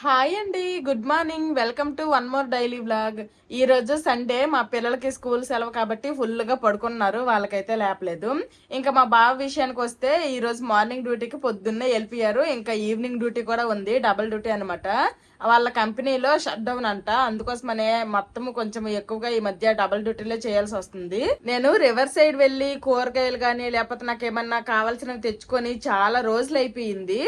Hi అండి, good morning. Welcome to one more daily vlog. ఈ రోజు సండే, మా పిల్లలకి స్కూల్ సెలవు కాబట్టి ఫుల్ గా పడుకున్నారు, వాళ్ళకైతే లేపలేదు. ఇంకా మా బావ విషయానికి వస్తే ఈ రోజు మార్నింగ్ డ్యూటీకి పొద్దున్నే వెళ్ళిపోయారు. ఇంకా ఈవినింగ్ డ్యూటీ కూడా ఉంది, డబుల్ డ్యూటీ అనమాట. వాళ్ళ కంపెనీలో షట్ డౌన్ అంట, అందుకోసమనే మొత్తం కొంచెం ఎక్కువగా ఈ మధ్య డబుల్ డ్యూటీలో చేయాల్సి వస్తుంది. నేను రివర్ సైడ్ వెళ్ళి కూరగాయలు గానీ లేకపోతే నాకు ఏమన్నా కావాల్సినవి తెచ్చుకొని చాలా రోజులు అయిపోయింది.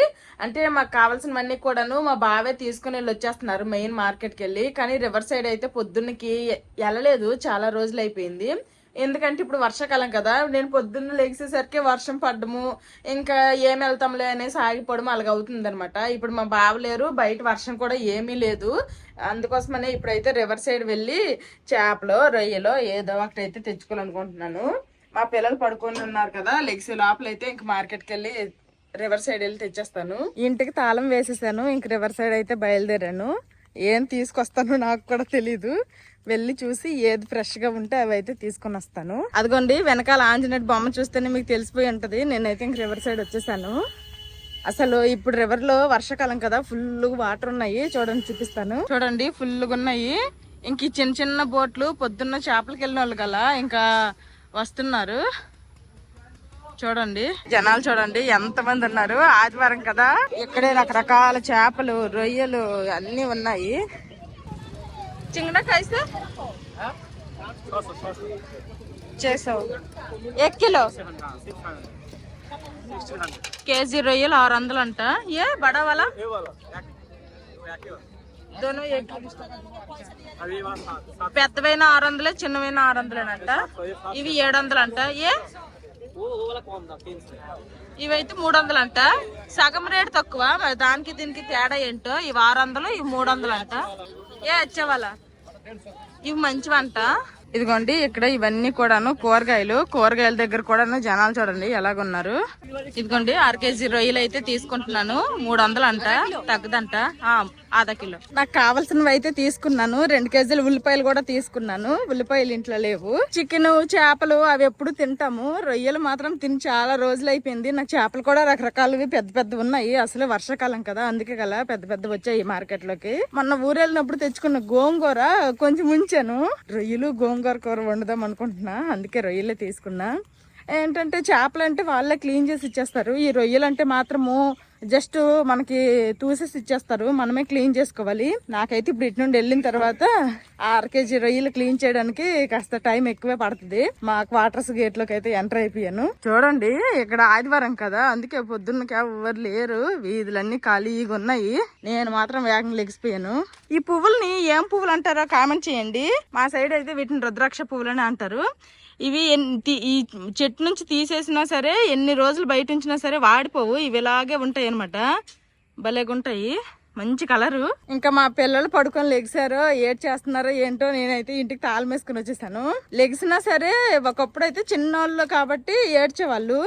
అంటే మాకు కావాల్సినవన్నీ కూడాను మా బావే తీసుకుని వెళ్ళి వచ్చేస్తున్నారు మెయిన్ మార్కెట్కి వెళ్ళి. కానీ రివర్ సైడ్ అయితే పొద్దున్నకి వెళ్ళలేదు, చాలా రోజులు అయిపోయింది. ఎందుకంటే ఇప్పుడు వర్షాకాలం కదా, నేను పొద్దున్న లేచేసరికి వర్షం పడ్డము, ఇంకా ఏం వెళ్తాంలే అనేసి ఆగిపోవడం అలాగ అవుతుంది అనమాట. ఇప్పుడు మా బావ లేరు, బయట వర్షం కూడా ఏమీ లేదు. అందుకోసమనే ఇప్పుడైతే రివర్ సైడ్ వెళ్ళి చేపలో రొయ్యలో ఏదో ఒకటైతే తెచ్చుకోవాలనుకుంటున్నాను. మా పిల్లలు పడుకొని ఉన్నారు కదా, లెగ్స్ లోపలైతే ఇంక మార్కెట్కి వెళ్ళి రివర్ సైడ్ వెళ్ళి తెచ్చేస్తాను. ఇంటికి తాళం వేసేసాను, ఇంక రివర్ సైడ్ అయితే బయలుదేరాను. ఏం తీసుకొస్తాను నాకు కూడా తెలీదు, వెళ్ళి చూసి ఏది ఫ్రెష్ గా ఉంటే అవి అయితే తీసుకొని వస్తాను. అదిగోండి వెనకాల ఆంజనేయుడు బొమ్మ చూస్తేనే మీకు తెలిసిపోయి ఉంటది. నేనైతే ఇంక రివర్ సైడ్ వచ్చేసాను. అసలు ఇప్పుడు రివర్ లో వర్షాకాలం కదా, ఫుల్ వాటర్ ఉన్నాయి. చూడండి, చూపిస్తాను. చూడండి, ఫుల్గా ఉన్నాయి. ఇంక ఈ చిన్న చిన్న బోట్లు పొద్దున్న చేపలకి వెళ్ళిన వాళ్ళు కదా ఇంకా వస్తున్నారు. చూడండి జనాలు, చూడండి ఎంతమంది ఉన్నారు. ఆదివారం కదా, ఇక్కడే రకరకాల చేపలు, రొయ్యలు అన్ని ఉన్నాయి. चिंगड़ा कैसे చేసావు? 1 కిలో కేజీ రొయ్యలు 600 అంట. ఏ బడా వాలా దోనో పెద్దవైన 600, చిన్నవైన 600 అంట. ఇవి 700 అంట. ఏ ఇవైతే 300 అంట. సగం రేటు తక్కువ, దానికి దీనికి తేడా ఏంటో. ఇవి 600, ఇవి 300 అంట. ఏ వచ్చేవాళ్ళ ఇవి మంచివంట. ఇదిగోండి ఇక్కడ ఇవన్నీ కూడాను కూరగాయల దగ్గర కూడాను జనాలు చూడండి ఎలాగున్నారు. ఇదిగోండి 1/2 కేజీ రొయ్యలు అయితే తీసుకుంటున్నాను, 300 అంట, తగ్గదంట. ½ కిలో నాకు కావాల్సినవి అయితే తీసుకున్నాను. 2 కేజీలు ఉల్లిపాయలు కూడా తీసుకున్నాను. ఉల్లిపాయలు ఇంట్లో లేవు. చికెన్, చేపలు అవి ఎప్పుడు తింటాము, రొయ్యలు మాత్రం తిని చాలా రోజులు అయిపోయింది. నాకు చేపలు కూడా రకరకాలవి పెద్ద పెద్ద ఉన్నాయి. అసలు వర్షాకాలం కదా, అందుకే కదా పెద్ద పెద్ద వచ్చాయి మార్కెట్ లోకి. మొన్న ఊరు వెళ్ళినప్పుడు తెచ్చుకున్న గోంగూర కొంచెం ఉంచాను. రొయ్యలు గోంగూర కూర వండుదాం అనుకుంటున్నా, అందుకే రొయ్యలే తీసుకున్నా. ఏంటంటే చేపలు అంటే వాళ్ళే క్లీన్ చేసి ఇచ్చేస్తారు. ఈ రొయ్యలు అంటే మాత్రము జస్ట్ మనకి తూసేసి ఇచ్చేస్తారు, మనమే క్లీన్ చేసుకోవాలి. నాకైతే ఇప్పుడు ఇటు నుండి వెళ్ళిన తర్వాత 1/2 కేజీ రొయ్యలు క్లీన్ చేయడానికి కాస్త టైం ఎక్కువే పడుతుంది. మా క్వార్టర్స్ గేట్ లోకి అయితే ఎంటర్ అయిపోయాను. చూడండి ఇక్కడ ఆదివారం కదా, అందుకే పొద్దున్నకి ఎవరు లేరు, వీధులన్నీ ఖాళీగా ఉన్నాయి. నేను మాత్రం వేగంగా లెగిసిపోయాను. ఈ పువ్వుల్ని ఏం పువ్వులు అంటారో కామెంట్ చేయండి. మా సైడ్ అయితే వీటిని రుద్రాక్ష పువ్వులని అంటారు. ఇవి ఈ చెట్టు నుంచి తీసేసినా సరే, ఎన్ని రోజులు బయట ఉంచినా సరే వాడిపోవు. ఇవి ఇలాగే ఉంటాయి అనమాట, భలేగుంటాయి, మంచి కలరు. ఇంకా మా పిల్లలు పడుకొని లెగిసారో ఏడ్ చేస్తున్నారో ఏంటో, నేనైతే ఇంటికి తాళం వేసుకుని వచ్చేసాను. లెగిసినా సరే ఒకప్పుడు అయితే చిన్నోళ్ళు కాబట్టి ఏడ్చేవాళ్ళు,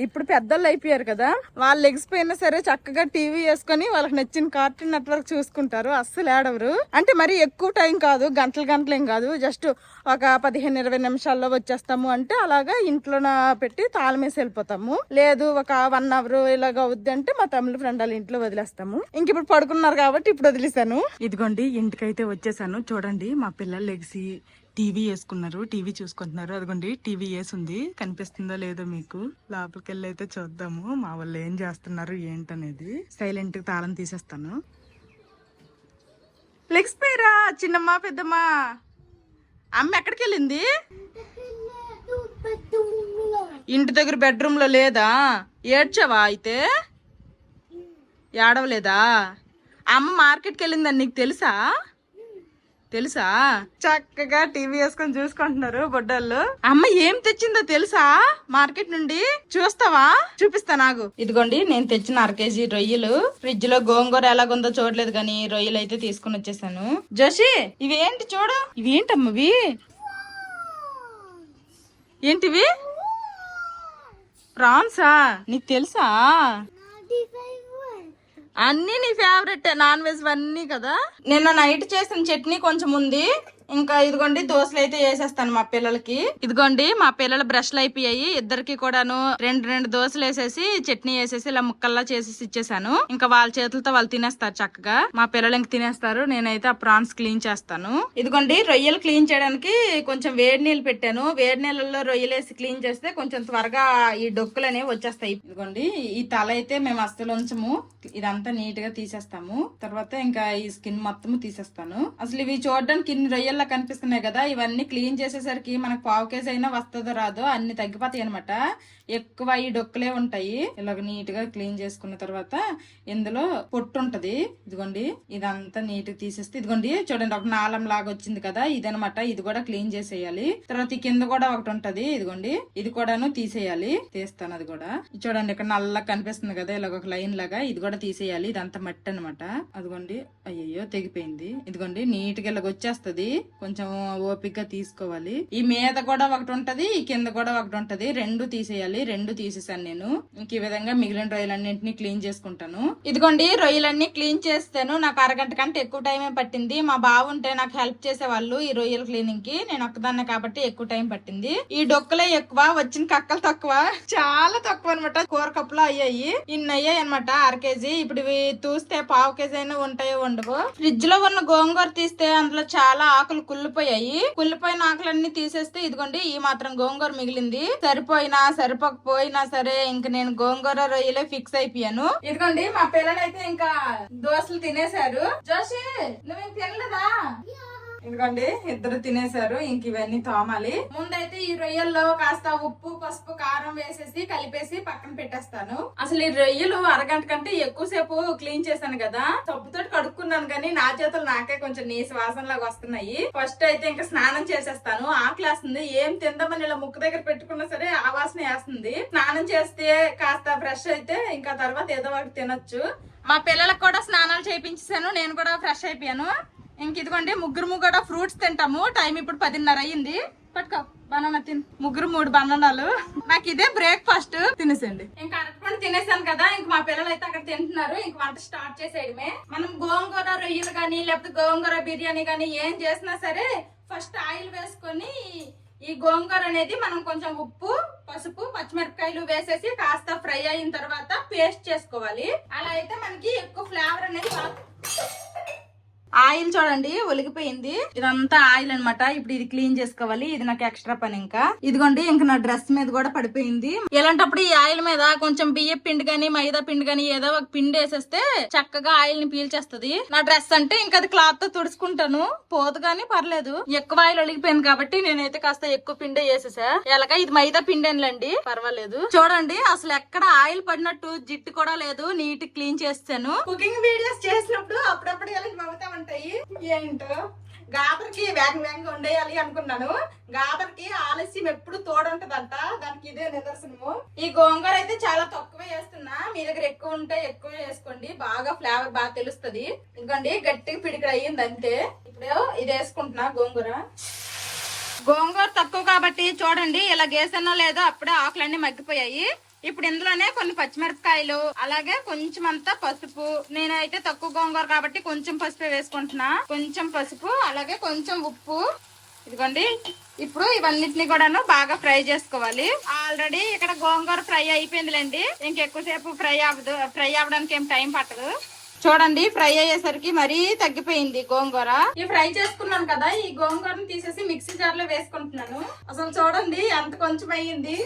ఇప్పుడు పెద్దోళ్ళు అయిపోయారు కదా, వాళ్ళు లెగిసిపోయినా సరే చక్కగా టీవీ వేసుకొని వాళ్ళకి నచ్చిన కార్టూన్ నెట్వర్క్ చూసుకుంటారు. అస్సలు ఏడవరు. అంటే మరి ఎక్కువ టైం కాదు, గంటలు ఏం కాదు, జస్ట్ ఒక 15-20 నిమిషాల్లో వచ్చేస్తాము అంటే అలాగా ఇంట్లో పెట్టి తాళం వేసి వెళ్ళిపోతాము. లేదు ఒక 1 అవర్ ఇలాగ అవుద్ది అంటే మా తమిళ ఫ్రెండ్ వాళ్ళ ఇంట్లో వదిలేస్తాము. ఇంక ఇప్పుడు పడుకున్నారు కాబట్టి ఇప్పుడు వదిలేసాను. ఇదిగోండి ఇంటికైతే వచ్చేసాను. చూడండి మా పిల్లలు లెగిసి టీవీ వేసుకున్నారు, టీవీ చూసుకుంటున్నారు. అదిగోండి టీవీ వేసుంది, కనిపిస్తుందో లేదో మీకు. లోపలికి వెళ్ళి అయితే చూద్దాము మా వాళ్ళు ఏం చేస్తున్నారు ఏంటనేది. సైలెంట్ గా తాళం తీసేస్తాను. లెగిసిపోయారా చిన్నమ్మ పెద్దమ్మ? అమ్మ ఎక్కడికి వెళ్ళింది? ఇంటి దగ్గర బెడ్రూమ్ లో లేదా? ఏడ్చావా అయితే? ఏడవలేదా? అమ్మ మార్కెట్కి వెళ్ళిందని నీకు తెలుసా? చక్కగా టీవీ వేసుకొని చూసుకుంటున్నారు బొడ్డళ్ళు. అమ్మ ఏం తెచ్చిందో తెలుసా మార్కెట్ నుండి? చూస్తావా? చూపిస్తా నాకు. ఇదిగోండి నేను తెచ్చిన 1/2 కేజీ రొయ్యలు. ఫ్రిడ్జ్ లో గోంగూర ఎలాగుందో చూడలేదు కానీ రొయ్యలు అయితే తీసుకుని వచ్చేసాను. జోషి ఇవి ఏంటి చూడు. ఇవి ఏంటమ్మవి? ఏంటివి? ప్రాన్సా? నీకు తెలుసా? అన్ని నీ ఫేవరెట్ నాన్ వెజ్ అన్నీ కదా. నిన్న నైట్ చేసిన చట్నీ కొంచెం ఉంది, ఇంకా ఇదిగోండి దోశలు అయితే వేసేస్తాను మా పిల్లలకి. ఇదిగోండి మా పిల్లల బ్రష్లు అయిపోయాయి. ఇద్దరికి కూడాను రెండు దోశలు వేసేసి చట్నీ వేసేసి ఇలా ముక్కల్లా చేసేసి ఇచ్చేసాను. ఇంకా వాళ్ళ చేతులతో వాళ్ళు తినేస్తారు చక్కగా. మా పిల్లలు ఇంక తినేస్తారు. నేనైతే ఆ ప్రాన్స్ క్లీన్ చేస్తాను. ఇదిగోండి రొయ్యలు క్లీన్ చేయడానికి కొంచెం వేడి నీళ్ళు పెట్టాను. వేడి నీళ్ళలో రొయ్యలు వేసి క్లీన్ చేస్తే కొంచెం త్వరగా ఈ డొక్కులు అనేవి వచ్చేస్తాయి. ఇదిగోండి ఈ తల అయితే మేము అస్సలు ఉంచము. ఇదంతా నీట్ గా తీసేస్తాము. తర్వాత ఇంకా ఈ స్కిన్ మొత్తం తీసేస్తాను. అసలు ఇవి చూడడానికి ఇన్ని రొయ్యల్లా కనిపిస్తున్నాయి కదా, ఇవన్నీ క్లీన్ చేసేసరికి మనకు పావు కేజీ అయినా వస్తుందో రాదో అన్ని తగ్గిపోతాయి అనమాట. ఎక్కువ ఈ డొక్కులే ఉంటాయి. ఇలాగ నీట్ గా క్లీన్ చేసుకున్న తర్వాత ఇందులో పొట్టు ఉంటది. ఇదిగోండి ఇదంతా నీట్ గా తీసేస్తే ఇదిగోండి చూడండి ఒక నాళం లాగా వచ్చింది కదా, ఇదనమాట. ఇది కూడా క్లీన్ చేసేయాలి. తర్వాత ఈ కింద కూడా ఒకటి ఉంటది. ఇదిగోండి ఇది కూడాను తీసేయాలి. తీస్తాను అది కూడా. చూడండి ఇక్కడ నల్లగా కనిపిస్తుంది కదా ఇలాగ ఒక లైన్ లాగా, ఇది కూడా తీసేయాలి. ఇదంతా మట్టి అనమాట. అదిగోండి అయ్యయ్యో తెగిపోయింది. ఇదిగోండి నీట్ గా ఇలాగ వచ్చేస్తది. కొంచెం ఓపిక తీసుకోవాలి. ఈ మీద కూడా ఒకటి ఉంటది, ఈ కింద కూడా ఒకటి ఉంటది. రెండు తీసేయాలి. రెండు తీసేసాను నేను. ఇంక ఈ విధంగా మిగిలిన రొయ్యలన్నింటినీ క్లీన్ చేసుకుంటాను. ఇదిగోండి రొయ్యలన్నీ క్లీన్ చేస్తాను. నాకు అరగంట కంటే ఎక్కువ టైమే పట్టింది. మా బావ ఉంటే నాకు హెల్ప్ చేసేవాళ్ళు ఈ రొయ్యల క్లీనింగ్ కి. నేను ఒక్కదాన్నే కాబట్టి ఎక్కువ టైం పట్టింది. ఈ డొక్కలే ఎక్కువ, వచ్చిన కక్కలు తక్కువ, చాలా తక్కువ అనమాట. కూర కప్పులు అయ్యాయి, ఇన్ని అయ్యాయి అనమాట. 1/2 కేజీ. ఇప్పుడు ఇవి చూస్తే పావు కేజీ అయినా ఉంటాయో ఉండవు. ఫ్రిడ్జ్ లో ఉన్న గోంగూర తీస్తే అందులో చాలా ఆకులు కుళ్ళిపోయాయి. కుళ్ళిపోయిన ఆకులన్నీ తీసేస్తే ఇదిగోండి ఈ మాత్రం గోంగూర మిగిలింది. సరిపోకపోయినా సరే ఇంక నేను గోంగూర రొయ్యలే ఫిక్స్ అయిపోయాను. ఇదిగోండి మా పిల్లలైతే ఇంకా దోశలు తినేశారు. జోషి నువ్వేం తినలేదా? ఇదిగోండి ఇద్దరు తినేశారు. ఇంక ఇవన్నీ తోమాలి. ముందైతే ఈ రొయ్యల్లో కాస్త ఉప్పు పసుపు కారం వేసేసి కలిపేసి పక్కన పెట్టేస్తాను. అసలు ఈ రొయ్యలు అరగంట కంటే ఎక్కువసేపు క్లీన్ చేశాను కదా, సబ్బుతో కడుక్కున్నాను కానీ నా చేతులు నాకే కొంచెం నీసు వాసన లాగా వస్తున్నాయి. ఫస్ట్ అయితే ఇంకా స్నానం చేసేస్తాను. ఆకలేస్తుంది. ఏం తిందామని ఇలా ముక్కు దగ్గర పెట్టుకున్నా సరే ఆ వాసన వేస్తుంది. స్నానం చేస్తే కాస్త ఫ్రెష్ అయితే ఇంకా తర్వాత ఏదో ఒకటి తినొచ్చు. మా పిల్లలకు కూడా స్నానాలు చేయించేసాను. నేను కూడా ఫ్రెష్ అయిపోయాను. ఇంక ఇదిగోండి ముగ్గురు కూడా ఫ్రూట్స్ తింటాము. టైం ఇప్పుడు 10:30 అయ్యింది. పట్టుకో బనానా తిని. ముగ్గురు 3 బనానాలు. నాకు ఇదే బ్రేక్ఫాస్ట్. తినేసండి. ఇంకా అరటిపండు తినేసాను కదా, ఇంక మా పిల్లలు అయితే అక్కడ తింటున్నారు. ఇంక వంట స్టార్ట్ చేసేయడమే. మనం గోంగూర రొయ్యలు గానీ లేకపోతే గోంగూర బిర్యానీ గానీ ఏం చేసినా సరే ఫస్ట్ ఆయిల్ వేసుకొని ఈ గోంగూర అనేది మనం కొంచెం ఉప్పు పసుపు పచ్చిమిరపకాయలు వేసేసి కాస్త ఫ్రై అయిన తర్వాత పేస్ట్ చేసుకోవాలి. అలా అయితే మనకి ఎక్కువ ఫ్లేవర్ అనేది ఆయిల్ చూడండి ఒలిగిపోయింది. ఇదంతా ఆయిల్ అనమాట. ఇప్పుడు ఇది క్లీన్ చేసుకోవాలి. ఇది నాకు ఎక్స్ట్రా పని. ఇంకా ఇదిగోండి ఇంకా నా డ్రెస్ మీద కూడా పడిపోయింది. ఇలాంటప్పుడు ఈ ఆయిల్ మీద కొంచెం బియ్య పిండి గానీ మైదా పిండి గానీ ఏదో ఒక పిండి వేసేస్తే చక్కగా ఆయిల్ ని పీల్చేస్తుంది. నా డ్రెస్ అంటే ఇంకా అది క్లాత్ తో తుడుచుకుంటాను, పోదు గానీ పర్లేదు. ఎక్కువ ఆయిల్ ఒలిగిపోయింది కాబట్టి నేనైతే కాస్త ఎక్కువ పిండి వేసేసా. ఎలాగా ఇది మైదా పిండేనండి, పర్వాలేదు. చూడండి అసలు ఎక్కడ ఆయిల్ పడినట్టు జిట్టు కూడా లేదు. నీట్ క్లీన్ చేస్తాను. కుకింగ్ వీడియోస్ చేసినప్పుడు అప్పుడప్పుడు ఇలాంటి మమతా ఉంటాయి. ఏంటో గాబర్కి వేగంగా ఉండేయాలి అనుకున్నాను. గాబర్కి ఆలస్యం ఎప్పుడు తోడుంటదంట. దానికి ఇదే నిదర్శనము. ఈ గోంగూర అయితే చాలా తక్కువ వేస్తున్నా. మీ దగ్గర ఎక్కువ ఉంటే ఎక్కువ వేసుకోండి. బాగా ఫ్లేవర్ బాగా తెలుస్తుంది. ఇంకోండి గట్టిగా పిడికడ అయ్యింది అంతే. ఇప్పుడు ఇది వేసుకుంటున్నా గోంగూర. గోంగూర తక్కువ కాబట్టి చూడండి ఇలా గేసనో లేదో అప్పుడే ఆకులన్నీ మగ్గిపోయాయి. ఇప్పుడు ఇందులోనే కొన్ని పచ్చిమిరపకాయలు అలాగే కొంచెం అంతా పసుపు. నేనైతే తక్కువ గోంగూర కాబట్టి కొంచెం పసుపు వేసుకుంటున్నా. కొంచెం పసుపు అలాగే కొంచెం ఉప్పు. ఇదిగోండి ఇప్పుడు ఇవన్నిటిని కూడాను బాగా ఫ్రై చేసుకోవాలి. ఆల్రెడీ ఇక్కడ గోంగూర ఫ్రై అయిపోయిందిలేండి. ఇంకెక్కువసేపు ఫ్రై అవ్వడానికి ఏం టైం పట్టదు. చూడండి ఫ్రై అయ్యేసరికి మరీ తగ్గిపోయింది గోంగూర. ఈ ఫ్రై చేసుకున్నాను కదా, ఈ గోంగూరను తీసేసి మిక్సీ జార్ లో వేసుకుంటున్నాను. అసలు చూడండి ఎంత కొంచెం అయ్యింది.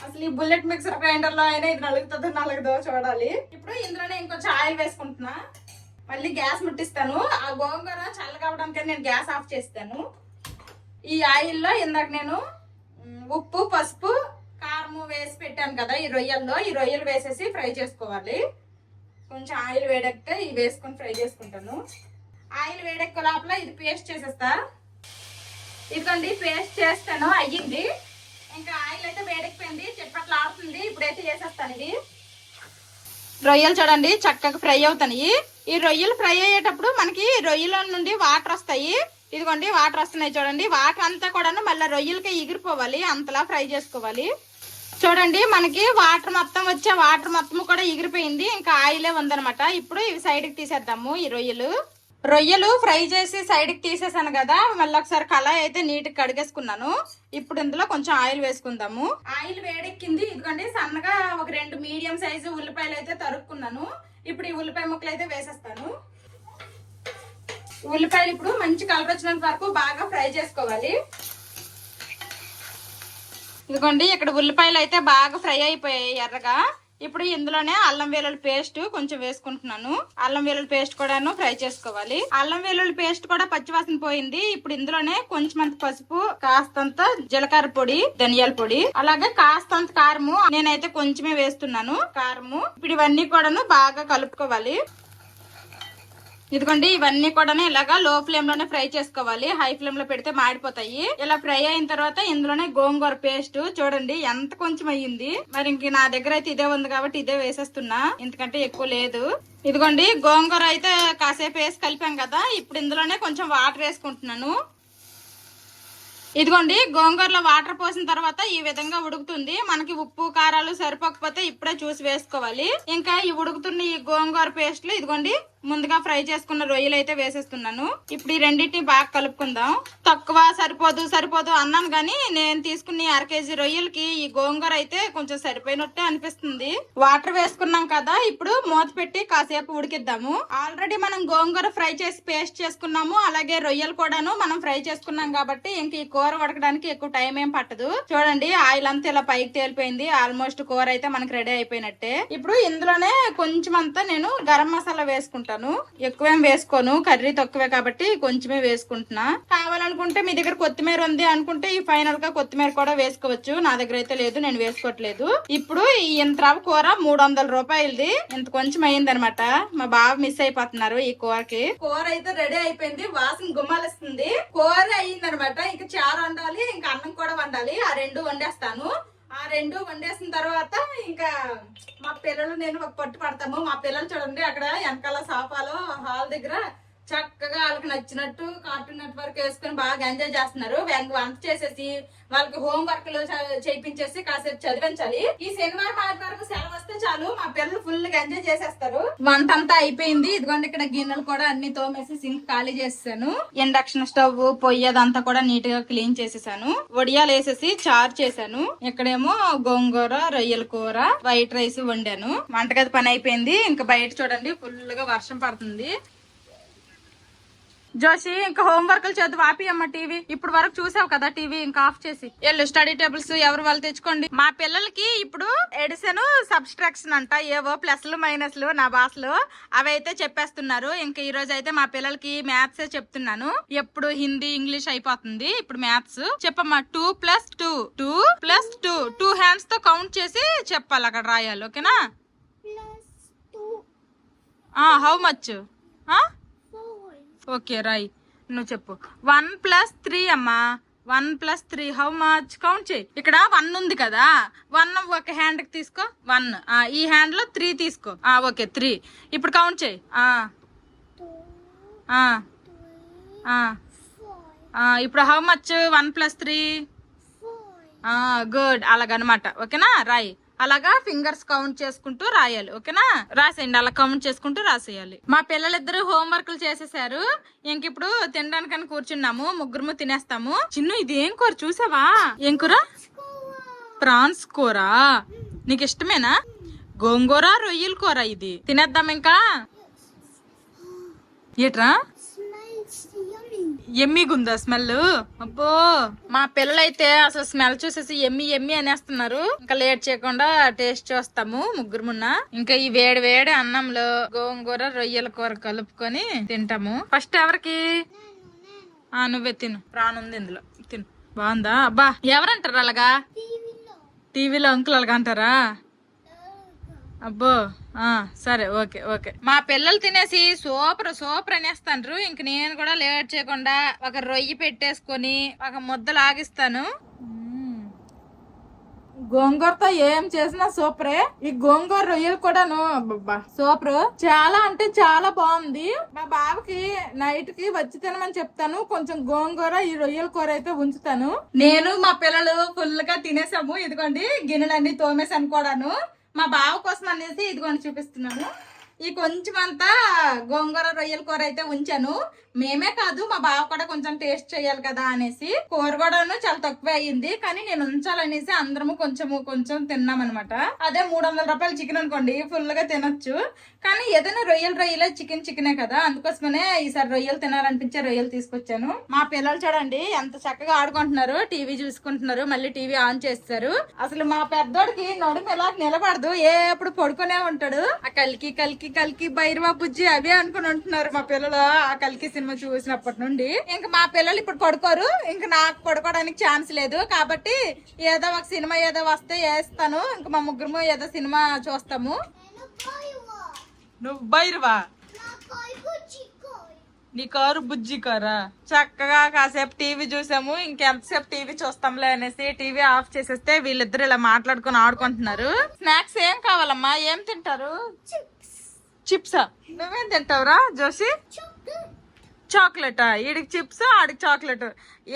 అసలు ఈ బుల్లెట్ మిక్సర్ గ్రైండర్ లో అయినా ఇది నలుగుతుందో చూడాలి. ఇప్పుడు ఇందులోనే ఇంకొంచెం ఆయిల్ వేసుకుంటున్నా. మళ్ళీ గ్యాస్ ముట్టిస్తాను. ఆ గోంగూర చల్లగవడానికి నేను గ్యాస్ ఆఫ్ చేస్తాను. ఈ ఆయిల్ లో ఇందాక నేను ఉప్పు పసుపు కారము వేసి పెట్టాను కదా ఈ రొయ్యల్లో, ఈ రొయ్యలు వేసేసి ఫ్రై చేసుకోవాలి. కొంచెం ఆయిల్ వేడెక్కితే ఇవి వేసుకొని ఫ్రై చేసుకుంటాను. ఆయిల్ వేడెక్క లోపల ఇది పేస్ట్ చేసేస్తా. ఇదిగోండి పేస్ట్ చేస్తాను. అయ్యింది. ఇంకా ఆయిల్ అయితే వేడెక్కిపోయింది, చిట్పట్లు ఆడుతుంది. ఇప్పుడైతే చేసేస్తాను. ఇది రొయ్యలు చూడండి చక్కగా ఫ్రై అవుతాయి. ఈ రొయ్యలు ఫ్రై అయ్యేటప్పుడు మనకి రొయ్యల నుండి వాటర్ వస్తాయి. ఇదిగోండి వాటర్ వస్తున్నాయి చూడండి. వాటర్ అంతా కూడా మళ్ళీ రొయ్యలకి ఎగిరిపోవాలి, అంతలా ఫ్రై చేసుకోవాలి. చూడండి మనకి వాటర్ మొత్తం కూడా ఎగిరిపోయింది. ఇంకా ఆయిలే ఉందనమాట. ఇప్పుడు ఇవి సైడ్ కి తీసేద్దాము ఈ రొయ్యలు. రొయ్యలు ఫ్రై చేసి సైడ్ కి తీసేసాను కదా, మళ్ళీ ఒకసారి కళాయి అయితే నీట్ గా కడిగేసుకున్నాను. ఇప్పుడు ఇందులో కొంచెం ఆయిల్ వేసుకుందాము. ఆయిల్ వేడెక్కింది. ఇదిగోండి సన్నగా ఒక 2 మీడియం సైజు ఉల్లిపాయలు అయితే తరుక్కున్నాను. ఇప్పుడు ఈ ఉల్లిపాయ ముక్కలు అయితే వేసేస్తాను. ఉల్లిపాయలు ఇప్పుడు మంచి కలర్ వచ్చినంత వరకు బాగా ఫ్రై చేసుకోవాలి. ఇదిగోండి ఇక్కడ ఉల్లిపాయలు అయితే బాగా ఫ్రై అయిపోయాయి ఎర్రగా. ఇప్పుడు ఇందులోనే అల్లం వెల్లుల్లి పేస్ట్ కొంచెం వేసుకుంటున్నాను. అల్లం వెల్లుల్లి పేస్ట్ కూడాను ఫ్రై చేసుకోవాలి. అల్లం వెల్లుల్లి పేస్ట్ కూడా పచ్చివాసన పోయింది. ఇప్పుడు ఇందులోనే కొంచెం అంత పసుపు, కాస్తంత జీలకర్ర పొడి, ధనియాల పొడి, అలాగే కాస్తంత కారము, నేనైతే కొంచెమే వేస్తున్నాను కారము. ఇప్పుడు ఇవన్నీ కూడాను బాగా కలుపుకోవాలి. ఇదిగోండి ఇవన్నీ కూడా ఇలాగా లో ఫ్లేమ్ లోనే ఫ్రై చేసుకోవాలి. హై ఫ్లేమ్ లో పెడితే మాడిపోతాయి. ఇలా ఫ్రై అయిన తర్వాత ఇందులోనే గోంగూర పేస్ట్ చూడండి ఎంత కొంచెం అయ్యింది. మరి ఇంక నా దగ్గర అయితే ఇదే ఉంది కాబట్టి ఇదే వేసేస్తున్నా, ఎందుకంటే ఎక్కువ లేదు. ఇదిగోండి గోంగూర అయితే కాసేపు వేసి కలిపాం కదా, ఇప్పుడు ఇందులోనే కొంచెం వాటర్ వేసుకుంటున్నాను. ఇదిగోండి గోంగూరలో వాటర్ పోసిన తర్వాత ఈ విధంగా ఉడుకుతుంది. మనకి ఉప్పు కారాలు సరిపోకపోతే ఇప్పుడే చూసి వేసుకోవాలి. ఇంకా ఈ ఉడుకుతున్న ఈ గోంగూర పేస్ట్ లో ఇదిగోండి ముందుగా ఫ్రై చేసుకున్న రొయ్యలు అయితే వేసేస్తున్నాను. ఇప్పుడు ఈ రెండింటిని బాగా కలుపుకుందాం. తక్కువ సరిపోదు అన్నాను గానీ నేను తీసుకున్న 1/2 కేజీ రొయ్యలకి ఈ గోంగూర అయితే కొంచెం సరిపోయినట్టే అనిపిస్తుంది. వాటర్ వేసుకున్నాం కదా, ఇప్పుడు మూత పెట్టి కాసేపు ఉడికిద్దాము. ఆల్రెడీ మనం గోంగూర ఫ్రై చేసి పేస్ట్ చేసుకున్నాము, అలాగే రొయ్యలు కూడాను మనం ఫ్రై చేసుకున్నాం కాబట్టి ఇంక ఈ కూర ఉడకడానికి ఎక్కువ టైం ఏం పట్టదు. చూడండి ఆయిల్ అంతా ఇలా పైకి తేలిపోయింది. ఆల్మోస్ట్ కూర అయితే మనకి రెడీ అయిపోయినట్టే. ఇప్పుడు ఇందులోనే కొంచెం అంతా నేను గరం మసాలా వేసుకుంటాను. ఎక్కువేం వేసుకోను, కర్రీ తక్కువే కాబట్టి కొంచెమే వేసుకుంటున్నా. కావాలనుకుంటే మీ దగ్గర కొత్తిమీర ఉంది అనుకుంటే ఈ ఫైనల్ గా కొత్తిమీర కూడా వేసుకోవచ్చు. నా దగ్గర అయితే లేదు, నేను వేసుకోవట్లేదు. ఇప్పుడు ఈ ఇంత కూర 300 రూపాయలది, ఇంత కొంచెం అయింది అనమాట. మా బావ మిస్ అయిపోతున్నారు ఈ కూరకి. కూర అయితే రెడీ అయిపోయింది, వాసన గుమ్మాలిస్తుంది. కూర అయ్యింది అనమాట. ఇంకా చారు వండాలి, ఇంకా అన్నం కూడా వండాలి. ఆ 2 వండేస్తాను. ఆ 2 వండేసిన తర్వాత ఇంకా మా పిల్లలు నేను ఒక పట్టు పడతాము. మా పిల్లలు చూడండి అక్కడ వెనకాల సోఫాలో హాల్ దగ్గర చక్కగా వాళ్ళకి నచ్చినట్టు కార్టూన్ నెట్వర్క్ వేసుకుని బాగా ఎంజాయ్ చేస్తున్నారు. వంట చేసేసి వాళ్ళకి హోం వర్క్ లో చేయించేసి కాసేపు చదివించాలి. ఈ శనివారం ఆదివారం సెలవు వస్తే చాలు మా పిల్లలు ఫుల్ గా ఎంజాయ్ చేసేస్తారు. వంట అంతా అయిపోయింది. ఇదిగోండి ఇక్కడ గిన్నెలు కూడా అన్ని తోమేసి సింక్ ఖాళీ చేసేసాను. ఇండక్షన్ స్టవ్ పొయ్యి అదంతా కూడా నీట్ గా క్లీన్ చేసేసాను. వడియాలు వేసేసి చారు చేశాను. ఇక్కడేమో గోంగూర రొయ్యల కూర వైట్ రైస్ వండాను. వంటగది పని అయిపోయింది. ఇంకా బయట చూడండి ఫుల్ గా వర్షం పడుతుంది. జోషి ఇంకా హోంవర్క్లు చేద్దు ఆపి అమ్మ టీవీ. ఇప్పుడు వరకు చూసావు కదా టీవీ, ఇంకా ఆఫ్ చేసి వెళ్ళు. స్టడీ టేబుల్స్ ఎవరు వాళ్ళు తెచ్చుకోండి. మా పిల్లలకి ఇప్పుడు ఎడిషన్ సబ్స్ట్రాక్షన్ అంట, ఏవో ప్లస్లు మైనస్లు నా భాషలో అవి అయితే చెప్పేస్తున్నారు. ఇంకా ఈ రోజు అయితే మా పిల్లలకి మ్యాథ్స్ చెప్తున్నాను. ఎప్పుడు హిందీ ఇంగ్లీష్ అయిపోతుంది, ఇప్పుడు మ్యాథ్స్ చెప్పమ్మా. 2 + 2 2 + 2 2 హ్యాండ్స్ తో కౌంట్ చేసి చెప్పాలి, అక్కడ రాయాలి. ఓకేనా? How much? ఓకే రాయ్, నువ్వు చెప్పు. 1 + 3 అమ్మా. 1 + 3 హౌ మచ్? కౌంట్ చేయి. ఇక్కడ 1 ఉంది కదా, 1 ఒక హ్యాండ్ కి తీసుకో. 1 ఈ హ్యాండ్ లో 3 తీసుకో. ఓకే 3. ఇప్పుడు కౌంట్ చేయి. ఇప్పుడు హౌ మచ్ 1 + 3? గుడ్, అలాగనమాట. ఓకేనా? రాయి. అలాగా ఫింగర్స్ కౌంట్ చేసుకుంటూ రాయాలి. ఓకేనా? రాసేయండి, అలా కౌంట్ చేసుకుంటూ రాసేయాలి. మా పిల్లలిద్దరు హోంవర్క్లు చేసేసారు. ఇంక ఇప్పుడు తినడానికని కూర్చున్నాము. ముగ్గురు తినేస్తాము. చిన్ను ఇది ఏం కూర చూసావా? ఏం కూర? ప్రాన్స్ కూర. నీకు ఇష్టమేనా? గోంగూర రొయ్యల కూర. ఇది తినేద్దాం ఇంకా. ఏట్రా ఎమ్మిగుందా స్మెల్? అబ్బో, మా పిల్లలైతే అసలు స్మెల్ చూసేసి ఎమ్మి అనేస్తున్నారు. ఇంకా లేట్ చేయకుండా టేస్ట్ చూస్తాము ముగ్గురు మున్న. ఇంకా ఈ వేడి వేడి అన్నంలో గోంగూర రొయ్యల కూర కలుపుకొని తింటాము. ఫస్ట్ ఎవరికి? నువ్వే తిను, ప్రాణుంది ఇందులో, తిను. బాగుందా? అబ్బా, ఎవరంటారు అలాగా? టీవీలో అంకుల్ అలాగా అంటారా? అబ్బో, సరే, ఓకే ఓకే. మా పిల్లలు తినేసి సూపర్ అనేస్తాండ్రు. ఇంక నేను కూడా లేట్ చేయకుండా ఒక రొయ్యి పెట్టేసుకొని ఒక ముద్ద లాగిస్తాను. గోంగూరతో ఏం చేసినా సూపరే. ఈ గోంగూర రొయ్యలు కూడాను సూపర్. చాలా అంటే చాలా బాగుంది. మా బావకి నైట్ కి వచ్చి తినమని చెప్తాను. కొంచెం గోంగూర ఈ రొయ్యల కూర అయితే ఉంచుతాను. నేను మా పిల్లలు ఫుల్ గా తినేసాము. ఇదిగోండి గిన్నెలన్నీ తోమేసాను కూడాను. మా బావ కోసం అనేసి ఇదిగోండి చూపిస్తున్నాను. ఈ కొంచెం అంతా గోంగూర రొయ్యల కూర అయితే ఉంచాను. మేమే కాదు మా బావ కూడా కొంచెం టేస్ట్ చేయాలి కదా అనేసి. కూర కూడాను చాలా తక్కువ అయ్యింది, కానీ నేను ఉంచాలనేసి అందరము కొంచెం తిన్నాం అనమాట. అదే 300 రూపాయల చికెన్ అనుకోండి ఫుల్ గా తినొచ్చు, కానీ ఏదైనా రొయ్యలే చికెనే కదా, అందుకోసమనే ఈసారి రొయ్యలు తినాలనిపించే రొయ్యలు తీసుకొచ్చాను. మా పిల్లలు చూడండి ఎంత చక్కగా ఆడుకుంటున్నారు, టీవీ చూసుకుంటున్నారు, మళ్ళీ టీవీ ఆన్ చేస్తారు. అసలు మా పెద్దోడికి నడుము ఎలా నిలబడదు, ఎప్పుడు పడుకునే ఉంటాడు. ఆ కలికి భైరవ బుజ్జి అవే అనుకుని ఉంటున్నారు మా పిల్లలు. ఆ కలికి సినిమా చూసినప్పటి నుండి ఇంకా మా పిల్లలు ఇప్పుడు పడుకోరు, ఇంకా నాకు పడుకోవడానికి ఛాన్స్ లేదు కాబట్టి ఏదో ఒక సినిమా ఏదో వస్తే వేస్తాను. ఇంకా మా ముగ్గురు ఏదో సినిమా చూస్తాము. నువ్వు భైరవా, నీ కారు బుజ్జి కారా. చక్కగా కాసేపు టీవీ చూసాము, ఇంకెంతసేపు టీవీ చూస్తాంలే అనేసి టీవీ ఆఫ్ చేసేస్తే వీళ్ళిద్దరు ఇలా మాట్లాడుకుని ఆడుకుంటున్నారు. స్నాక్స్ ఏం కావాలమ్మా, ఏం తింటారు? చిప్సా? నువ్వేం తింటావురా జోషి? చాక్లెటా? ఈడికి చిప్స్ ఆడికి చాక్లెట్.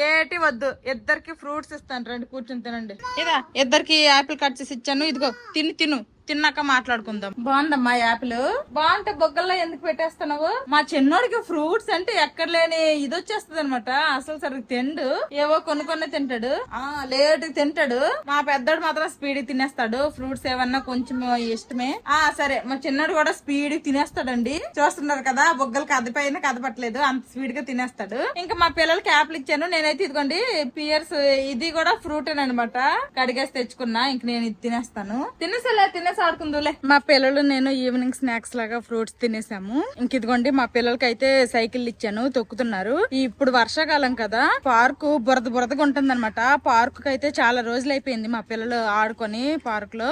ఏటి వద్దు, ఇద్దరికి ఫ్రూట్స్ ఇస్తాను, రండి కూర్చొని తినండి. ఇదా ఇద్దరికి యాపిల్ కట్ చేసి ఇచ్చాను, ఇదిగో తిను తిన్నాక మాట్లాడుకుందాం. బాగుందమ్మా యాపిల్. బాగుంటే బొగ్గల్లో ఎందుకు పెట్టేస్తున్నావు? మా చిన్నోడికి ఫ్రూట్స్ అంటే ఎక్కడ లేని ఇది వచ్చేస్తుంది అనమాట. అసలు సరిగ్గా తిండు, ఏవో కొన్ని తింటాడు, లేట్ తింటాడు. మా పెద్దోడు మాత్రం స్పీడ్ తినేస్తాడు. ఫ్రూట్స్ ఏమన్నా కొంచెం ఇష్టమే. సరే మా చిన్నోడు కూడా స్పీడ్ తినేస్తాడండి. చూస్తున్నారు కదా బొగ్గలు కదిపైన కదపట్లేదు, అంత స్పీడ్ గా తినేస్తాడు. ఇంకా మా పిల్లలకి యాపిల్ ఇచ్చాను. నేనైతే ఇదిగోండి పియర్స్, ఇది కూడా ఫ్రూట్ అనమాట, కడిగేసి తెచ్చుకున్నా. ఇంక నేను ఇది తినేస్తాను. తినేసి ఆడుకుందులే. మా పిల్లలు నేను ఈవినింగ్ స్నాక్స్ లాగా ఫ్రూట్స్ తినేసాము. ఇంక ఇదిగోండి మా పిల్లలకి అయితే సైకిల్ ఇచ్చాను, తొక్కుతున్నారు. ఇప్పుడు వర్షాకాలం కదా, పార్కు బురదగా ఉంటుంది అనమాట. పార్కు అయితే చాలా రోజులు అయిపోయింది మా పిల్లలు ఆడుకొని పార్క్ లో.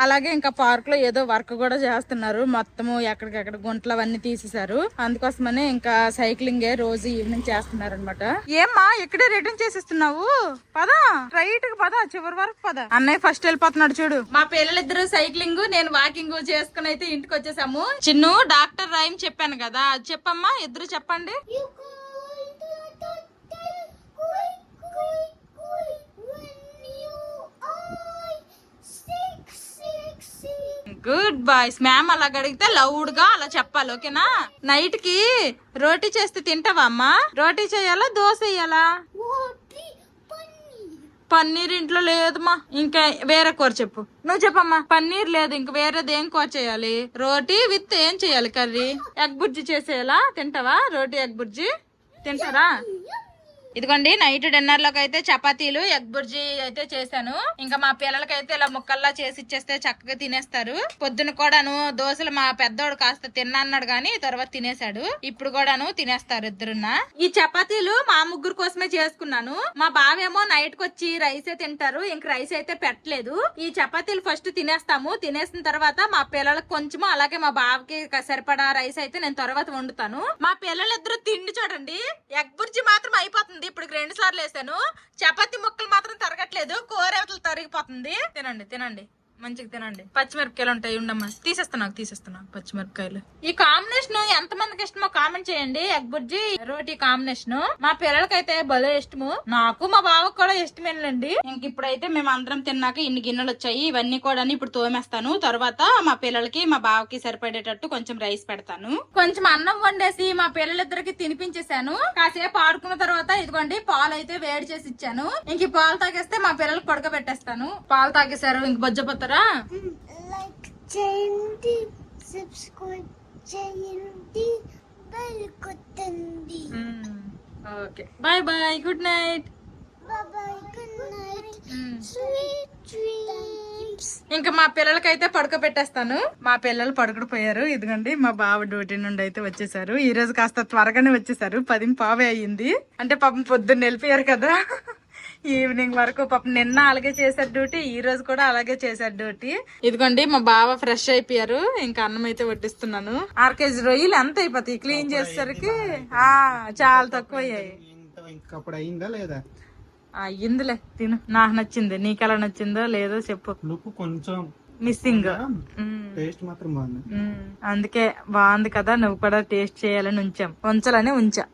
అలాగే ఇంకా పార్క్ లో ఏదో వర్క్ కూడా చేస్తున్నారు, మొత్తము ఎక్కడికెక్కడ గుంటలు అవన్నీ తీసేశారు. అందుకోసమనే ఇంకా సైక్లింగ్ రోజు ఈవినింగ్ చేస్తున్నారు అనమాట. ఏమ్మా ఇక్కడే రిటర్న్ చేసిస్తున్నావు? పదా రైట్ కి పదా, చివరి వరకు పదా. అన్నయ్య ఫస్ట్ వెళ్ళిపోతున్నాడు చూడు. మా పిల్లలిద్దరు సైక్లింగ్, నేను వాకింగ్ చేసుకుని అయితే ఇంటికి వచ్చేసాము. చిన్ను డాక్టర్ రైమ్ చెప్పాను కదా, చెప్పమ్మా, ఇద్దరు చెప్పండి. Good boys. మ్యామ్ అలా అడిగితే లౌడ్ గా అలా చెప్పాలి, ఓకేనా? నైట్ కి రోటీ చేస్తే తింటావా అమ్మా? రోటీ చేయాలా దోశ వేయాలా? పన్నీర్ ఇంట్లో లేదమ్మా, ఇంకా వేరే కూర చెప్పు. నువ్వు చెప్పమ్మా. పన్నీర్ లేదు, ఇంక వేరేది ఏం కూర చేయాలి? రోటీ విత్ ఏం చేయాలి కర్రీ? ఎగ్ బుర్జీ చేసేయాలా? తింటావా రోటీ ఎగ్ బుర్జీ? తింటారా? ఇదిగోండి నైట్ డిన్నర్ లోకి అయితే చపాతీలు ఎగ్ బుర్జీ అయితే చేశాను. ఇంకా మా పిల్లలకైతే ఇలా ముక్కల్లా చేసి ఇచ్చేస్తే చక్కగా తినేస్తారు. పొద్దున కూడాను దోశలు మా పెద్దోడు కాస్త తిన్నా అన్నాడు గానీ తర్వాత తినేశాడు. ఇప్పుడు కూడాను తినేస్తారు ఇద్దరున్నా. ఈ చపాతీలు మా ముగ్గురు కోసమే చేసుకున్నాను. మా బావేమో నైట్ కి వచ్చి రైసే తింటారు, ఇంక రైస్ అయితే పెట్టలేదు. ఈ చపాతీలు ఫస్ట్ తినేస్తాము, తినేసిన తర్వాత మా పిల్లలకు కొంచెము, అలాగే మా బావకి సరిపడా రైస్ అయితే నేను తర్వాత వండుతాను. మా పిల్లలిద్దరు తిండి చూడండి, ఎగ్ బుర్జీ మాత్రం అయిపోతుంది. ఇప్పుడు 2 సార్లు వేసాను. చపాతీ ముక్కలు మాత్రం తరగట్లేదు, కూర అవతలు తరిగిపోతుంది. తినండి మంచిగా తినండి. పచ్చిమిరపకాయలు ఉంటాయి, ఉండమ్మా తీసేస్తున్నా పచ్చిమిరపకాయలు. ఈ కాంబినేషన్ ఎంత మందికి ఇష్టమో కామెంట్ చేయండి. ఎగ్ బుర్జీ రోటీ కాంబినేషన్ మా పిల్లలకైతే భలే ఇష్టము, నాకు మా బావకు కూడా ఇష్టమేనండి. ఇంక ఇప్పుడైతే మేము అందరం తిన్నాక ఇన్ని గిన్నెలు వచ్చాయి, ఇవన్నీ కూడా ఇప్పుడు తోమేస్తాను. తర్వాత మా పిల్లలకి మా బావకి సరిపడేటట్టు కొంచెం రైస్ పెడతాను. కొంచెం అన్నం వండేసి మా పిల్లలిద్దరికి తినిపించేశాను. కాసేపు ఆడుకున్న తర్వాత ఇదిగోండి పాలు అయితే వేడి చేసి ఇచ్చాను. ఇంక ఈ పాలు తాగేస్తే మా పిల్లలకు పడుకోబెట్టేస్తాను. పాలు తాగేశారు, ఇంక బొజ్జపోతారు. లైక్ చేయండి, సబ్స్క్రైబ్ చేయండి, బెల్ కొట్టండి. Okay bye bye, good night. Bye good night, sweet dreams. ఇంకా మా పిల్లలకైతే పడుకోబెట్టేస్తాను. మా పిల్లలు పడుకుడిపోయారు. ఇదిగోండి మా బావ డ్యూటీ నుండి అయితే వచ్చేసారు. ఈ రోజు కాస్త త్వరగానే వచ్చేసారు, 10:15 అయ్యింది. అంటే పాపం పొద్దున్న వెళ్ళిపోయారు కదా, ఈవినింగ్ వరకు. పాపం నిన్న అలాగే చేశారు డ్యూటీ, ఈ రోజు కూడా అలాగే చేశారు డ్యూటీ. ఇదిగోండి మా బావ ఫ్రెష్ అయిపోయారు, ఇంకా అన్నం అయితే వడ్డిస్తున్నాను. 6 కేజీ రొయ్యలు ఎంత అయిపోతాయి క్లీన్ చేసేసరికి? చాలా తక్కువ అయ్యాయి. అయ్యిందిలే, తిను. నాకు నచ్చింది, నీకు ఎలా నచ్చిందో లేదో చెప్పు. కొంచెం మిస్సింగ్, టేస్ట్ మాత్రం బాగుంది. అందుకే బాగుంది కదా, నువ్వు కూడా టేస్ట్ చేయాలని ఉంచాం, ఉంచాలని ఉంచా.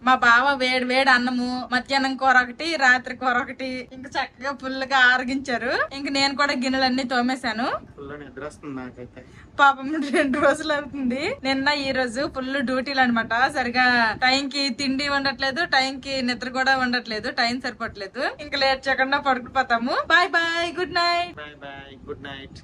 మా బావ వేడి వేడి అన్నము, మధ్యాహ్నం కూర ఒకటి, రాత్రి కూర ఒకటి, ఇంక చక్కగా ఫుల్గా ఆరగించారు. ఇంక నేను కూడా గిన్నెలన్నీ తోమేశాను. ఫుల్ నిద్ర వస్తుంది నాకైతే. పాపం 2 రోజులు అవుతుంది. నిన్న ఈ రోజు ఫుల్ డ్యూటీలు అనమాట. సరిగా టైం కి తిండి ఉండట్లేదు, టైం కి నిద్ర కూడా ఉండట్లేదు, టైం సరిపోవట్లేదు. ఇంకా లేట్ చేయకుండా పడుకుపోతాము. Bye bye, good night. Bye bye, good night.